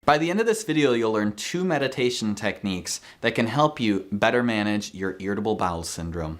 By the end of this video, you'll learn 2 meditation techniques that can help you better manage your irritable bowel syndrome.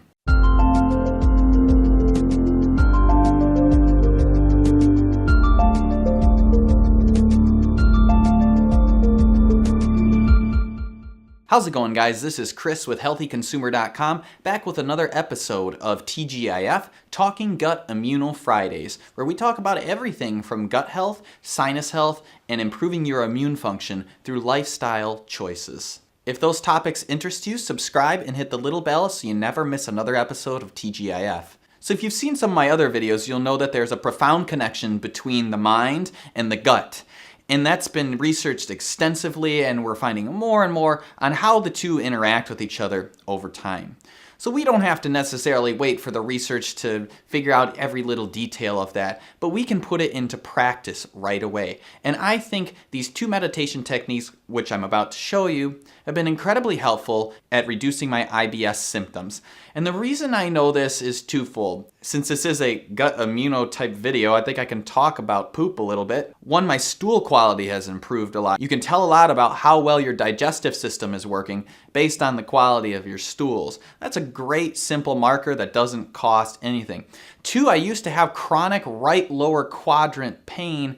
How's it going, guys? This is Chris with HealthyConsumer.com, back with another episode of TGIF, Talking Gut Immuno Fridays, where we talk about everything from gut health, sinus health, and improving your immune function through lifestyle choices. If those topics interest you, subscribe and hit the little bell so you never miss another episode of TGIF. So if you've seen some of my other videos, you'll know that there's a profound connection between the mind and the gut. And that's been researched extensively, and we're finding more and more on how the two interact with each other over time. So we don't have to necessarily wait for the research to figure out every little detail of that, but we can put it into practice right away. And I think these 2 meditation techniques, which I'm about to show you, have been incredibly helpful at reducing my IBS symptoms. And the reason I know this is twofold. Since this is a gut immuno type video, I think I can talk about poop a little bit. One, my stool quality has improved a lot. You can tell a lot about how well your digestive system is working based on the quality of your stools. That's a great simple marker that doesn't cost anything. 2, I used to have chronic right lower quadrant pain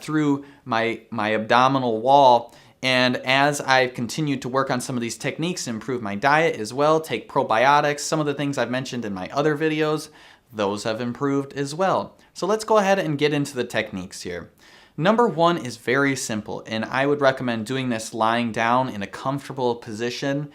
through my abdominal wall. And as I've continued to work on some of these techniques, improve my diet as well, take probiotics, some of the things I've mentioned in my other videos, those have improved as well. So let's go ahead and get into the techniques here. Number 1 is very simple, and I would recommend doing this lying down in a comfortable position.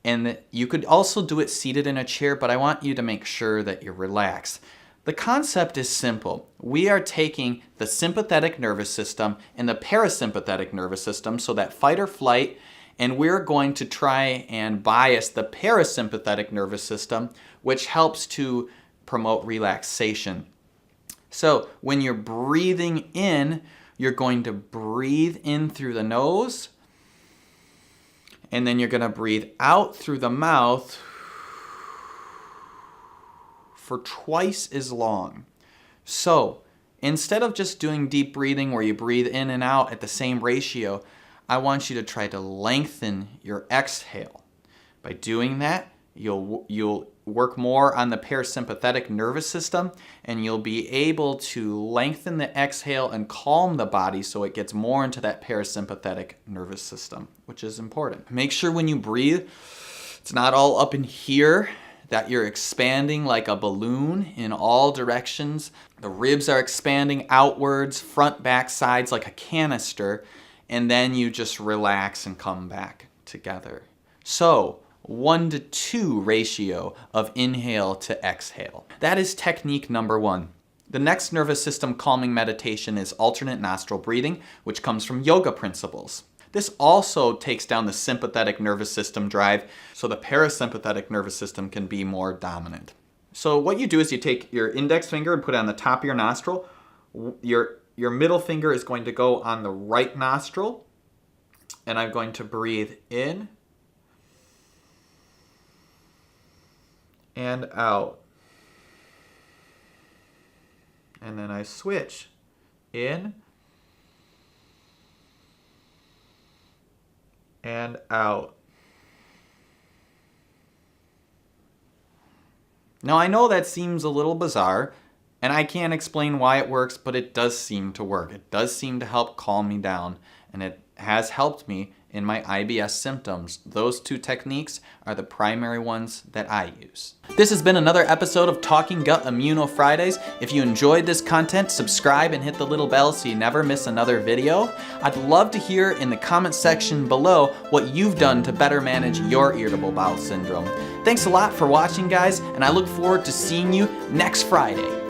And you could also do it seated in a chair, but I want you to make sure that you're relaxed. The concept is simple. We are taking the sympathetic nervous system and the parasympathetic nervous system, so that fight or flight, and we're going to try and bias the parasympathetic nervous system, which helps to promote relaxation. So when you're breathing in, you're going to breathe in through the nose, and then you're going to breathe out through the mouth for twice as long. So instead of just doing deep breathing where you breathe in and out at the same ratio, I want you to try to lengthen your exhale. By doing that, you'll work more on the parasympathetic nervous system, and you'll be able to lengthen the exhale and calm the body so it gets more into that parasympathetic nervous system, which is important. Make sure when you breathe, it's not all up in here, that you're expanding like a balloon in all directions. The ribs are expanding outwards, front, back, sides like a canister, and then you just relax and come back together. So 1-to-2 ratio of inhale to exhale. That is technique number 1. The next nervous system calming meditation is alternate nostril breathing, which comes from yoga principles. This also takes down the sympathetic nervous system drive, so the parasympathetic nervous system can be more dominant. So what you do is you take your index finger and put it on the top of your nostril. Your middle finger is going to go on the right nostril, and I'm going to breathe in and out. And then I switch in and out. Now I know that seems a little bizarre, and I can't explain why it works, but it does seem to work. It does seem to help calm me down, and it has helped me in my IBS symptoms. Those 2 techniques are the primary ones that I use. This has been another episode of Talking Gut Immuno Fridays. If you enjoyed this content, subscribe and hit the little bell so you never miss another video. I'd love to hear in the comment section below what you've done to better manage your irritable bowel syndrome. Thanks a lot for watching, guys, and I look forward to seeing you next Friday.